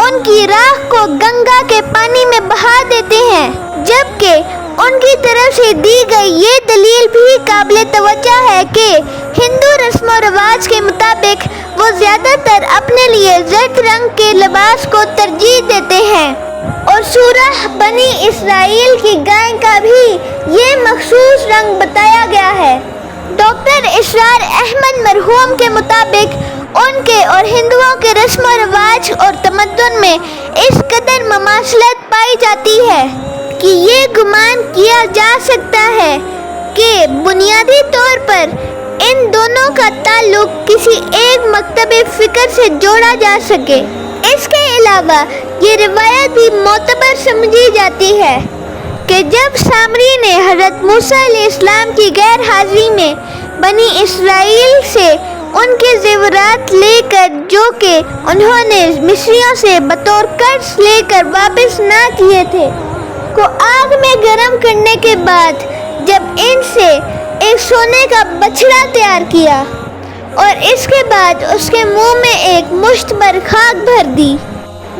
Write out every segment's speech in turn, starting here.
ان کی راکھ کو گنگا کے پانی میں بہا دیتے ہیں، جبکہ ان کی طرف سے دی گئی یہ دلیل بھی قابل توجہ ہے کہ ہندو رسم و رواج کے مطابق وہ زیادہ تر اپنے لیے زرد رنگ کے لباس کو ترجیح دیتے ہیں، اور سورہ بنی اسرائیل کی گائے کا بھی یہ مخصوص رنگ بتایا گیا ہے۔ ڈاکٹر اسرار احمد مرحوم کے مطابق ان کے اور ہندوؤں کے رسم و رواج اور تمدن میں اس قدر مماثلت پائی جاتی ہے کہ یہ گمان کیا جا سکتا ہے کہ بنیادی طور پر ان دونوں کا تعلق کسی ایک مکتب فکر سے جوڑا جا سکے۔ اس کے علاوہ یہ روایت بھی معتبر سمجھی جاتی ہے کہ جب سامری نے حضرت موسیٰ علیہ السلام کی غیر حاضری میں بنی اسرائیل سے ان کے زیورات لے کر جو کہ انہوں نے مصریوں سے بطور قرض لے کر واپس نہ کیے تھے کو آگ میں گرم کرنے کے بعد جب ان سے ایک سونے کا بچڑا تیار کیا اور اس کے بعد اس کے منہ میں ایک مشت بھر خاک بھر دی،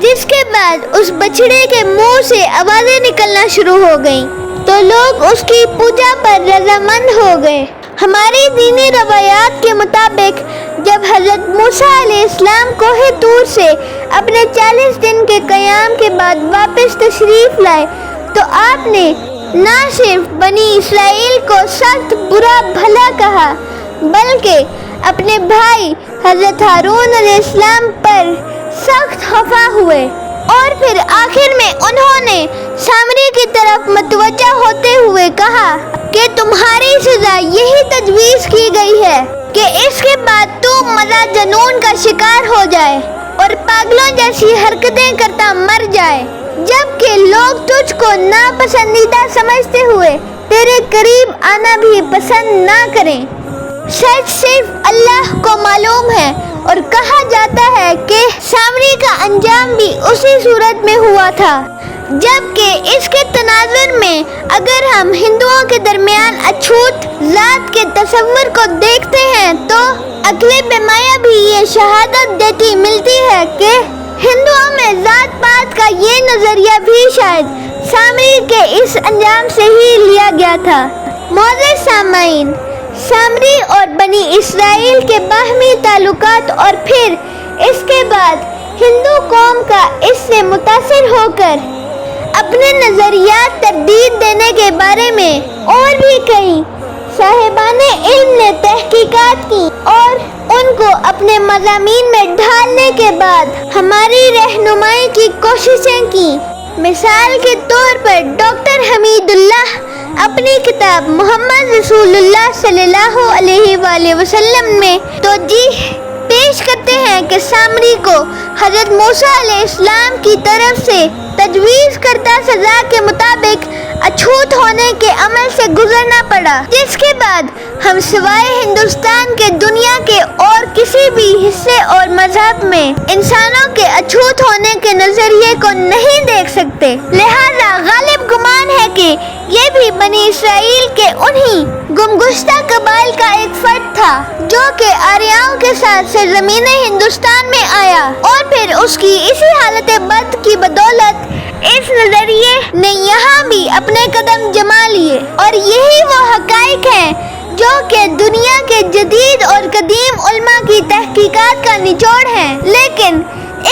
جس کے بعد اس بچڑے کے منہ سے آوازیں نکلنا شروع ہو گئیں تو لوگ اس کی پوجا پر رضامند ہو گئے۔ ہماری دینی روایات کے مطابق جب حضرت موسیٰ علیہ السلام کوہ طور سے اپنے 40 دن کے قیام کے بعد واپس تشریف لائے تو آپ نے نہ صرف بنی اسرائیل کو سخت برا بھلا کہا بلکہ اپنے بھائی حضرت ہارون علیہ السلام پر سخت خفا ہوئے، اور پھر آخر میں انہوں نے سامری کی طرف متوجہ ہوتے ہوئے کہا کہ تمہاری سزا یہی تجویز کی گئی ہے کہ اس کے بعد تو مزہ جنون کا شکار ہو جائے اور پاگلوں جیسی حرکتیں کرتا مر جائے، جبکہ لوگ تجھ کو ناپسندیدہ سمجھتے ہوئے تیرے قریب آنا بھی پسند نہ کریں۔ سچ صرف اللہ کو معلوم ہے، اور کہا جاتا ہے کہ سامری کا انجام بھی اسی صورت میں ہوا تھا، جبکہ اس کے تناظر میں اگر ہم ہندوؤں کے درمیان اچھوت ذات کے تصور کو دیکھتے ہیں تو عقل بیمایہ بھی یہ شہادت دیتی ملتی ہے کہ ہندوؤں میں ذات پات کا یہ نظریہ بھی شاید سامری کے اس انجام سے ہی لیا گیا تھا۔ معزز سامعین، سامری اور بنی اسرائیل کے باہمی تعلقات اور پھر اس کے بعد ہندو قوم کا اس سے متاثر ہو کر اپنے نظریات تردید دینے کے بارے میں اور بھی کئی صاحبان علم نے تحقیقات کی اور ان کو اپنے مضامین میں ڈھالنے کے بعد ہماری رہنمائی کی کوششیں کی۔ مثال کے طور پر ڈاکٹر حمید اللہ اپنی کتاب محمد رسول اللہ صلی اللہ علیہ وآلہ وسلم میں توجیہ پیش کرتے ہیں کہ سامری کو حضرت موسیٰ علیہ السلام کی طرف سے تجویز کردہ سزا کے مطابق اچھوت ہونے کے عمل سے گزرنا پڑا، جس کے بعد ہم سوائے ہندوستان کے دنیا کے اور کسی بھی حصے اور مذہب میں انسانوں کے اچھوت ہونے کے نظریے کو نہیں دیکھ سکتے۔ لہذا غالب گمان ہے کہ یہ بھی بنی اسرائیل کے انہی گمگشتہ قبائل کا ایک فرد تھا جو کہ آریاؤں کے ساتھ سرزمین ہندوستان میں آیا، اور پھر اس کی اسی حالت بد کی بدولت اس نظریے نے یہاں بھی اپنے قدم جما لیے، اور یہی وہ حقائق ہیں جو کہ دنیا کے جدید اور قدیم علماء کی تحقیقات کا نچوڑ ہیں۔ لیکن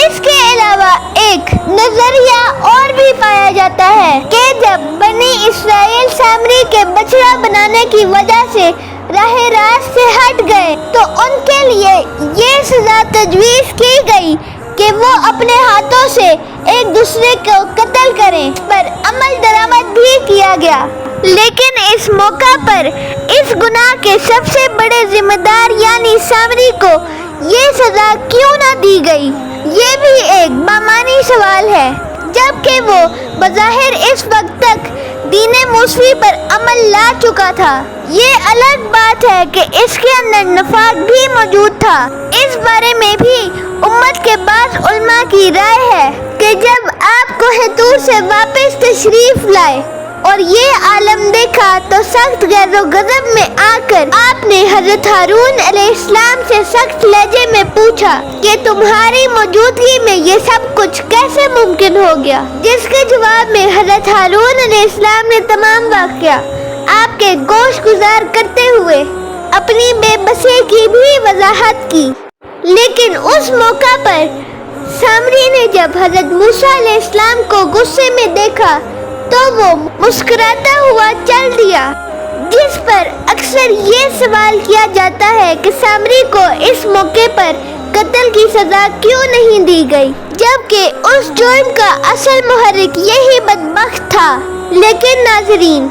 اس کے علاوہ ایک نظریہ اور بھی پایا جاتا ہے کہ جب بنی اسرائیل سامری کے بچڑا بنانے کی وجہ سے راہ راست سے ہٹ گئے تو ان کے لیے یہ سزا تجویز کی گئی کہ وہ اپنے ہاتھوں سے ایک دوسرے کو قتل کریں، پر عمل درآمد بھی کیا گیا۔ لیکن اس موقع پر اس گناہ کے سب سے بڑے ذمہ دار یعنی سامری کو یہ سزا کیوں نہ دی گئی، یہ بھی ایک بامانی سوال ہے، جبکہ وہ بظاہر اس وقت تک دین موسوی پر عمل لا چکا تھا۔ یہ الگ بات ہے کہ اس کے اندر نفاق بھی موجود تھا۔ اس بارے میں بھی امت کے بعض علماء کی رائے ہے کہ جب آپ کوہ طور سے واپس تشریف لائے اور یہ عالم دیکھا تو سخت غیر و غضب میں آ کر آپ نے حضرت ہارون علیہ السلام سے سخت لہجے میں پوچھا کہ تمہاری موجودگی میں یہ سب کچھ کیسے ممکن ہو گیا؟ جس کے جواب میں حضرت ہارون علیہ السلام نے تمام واقعہ آپ کے گوش گزار کرتے ہوئے اپنی بے بسی کی بھی وضاحت کی۔ لیکن اس موقع پر سامری نے جب حضرت موسیٰ علیہ السلام کو غصے میں دیکھا تو وہ مسکراتا ہوا چل دیا، جس پر اکثر یہ سوال کیا جاتا ہے کہ سامری کو اس موقع پر قتل کی سزا کیوں نہیں دی گئی، جبکہ اس جرم کا اصل محرک یہی بدبخت تھا۔ لیکن ناظرین،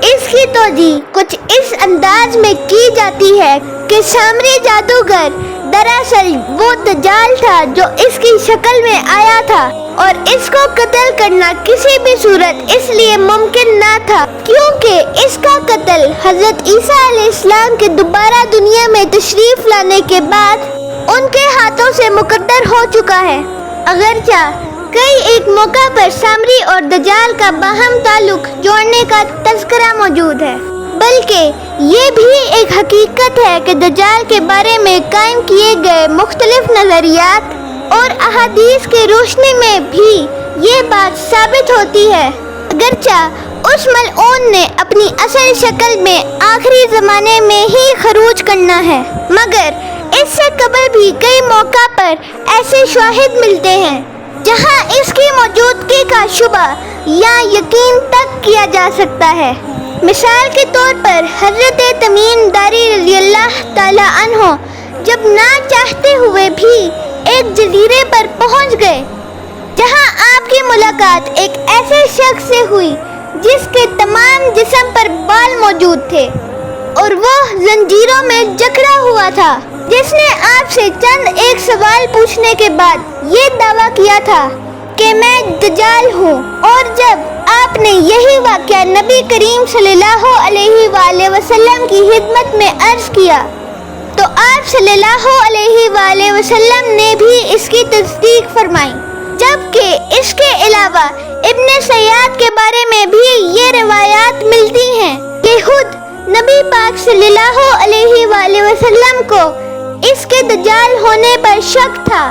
اس کی توجیہ کچھ اس انداز میں کی جاتی ہے کہ سامری جادوگر دراصل وہ دجال تھا جو اس کی شکل میں آیا تھا، اور اس کو قتل کرنا کسی بھی صورت اس لیے ممکن نہ تھا کیونکہ اس کا قتل حضرت عیسیٰ علیہ السلام کے دوبارہ دنیا میں تشریف لانے کے بعد ان کے ہاتھوں سے مقرر ہو چکا ہے۔ اگرچہ کئی ایک موقع پر سامری اور دجال کا باہم تعلق جوڑنے کا تذکرہ موجود ہے، بلکہ یہ بھی ایک حقیقت ہے کہ دجال کے بارے میں قائم کیے گئے مختلف نظریات اور احادیث کی روشنی میں بھی یہ بات ثابت ہوتی ہے۔ اگرچہ اس ملعون نے اپنی اصل شکل میں آخری زمانے میں ہی خروج کرنا ہے، مگر اس سے قبل بھی کئی موقع پر ایسے شواہد ملتے ہیں جہاں اس کی موجودگی کا شبہ یا یقین تک کیا جا سکتا ہے۔ مثال کے طور پر حضرت تمیم داری رضی اللہ تعالی عنہ جب نہ چاہتے ہوئے بھی ایک جزیرے پر پہنچ گئے جہاں آپ کی ملاقات ایک ایسے شخص سے ہوئی جس کے تمام جسم پر بال موجود تھے اور وہ زنجیروں میں جکڑا ہوا تھا، جس نے آپ سے چند ایک سوال پوچھنے کے بعد یہ دعویٰ کیا تھا کہ میں دجال ہوں۔ اور جب آپ نے یہی واقعہ نبی کریم صلی اللہ علیہ وآلہ وسلم کی خدمت میں عرض کیا تو آپ صلی اللہ علیہ وآلہ وسلم نے بھی اس کی تصدیق فرمائی، جبکہ اس کے علاوہ ابن سیاد کے بارے میں بھی یہ روایات ملتی ہیں کہ خود نبی پاک صلی اللہ علیہ وآلہ وسلم کو اس کے دجال ہونے پر شک تھا۔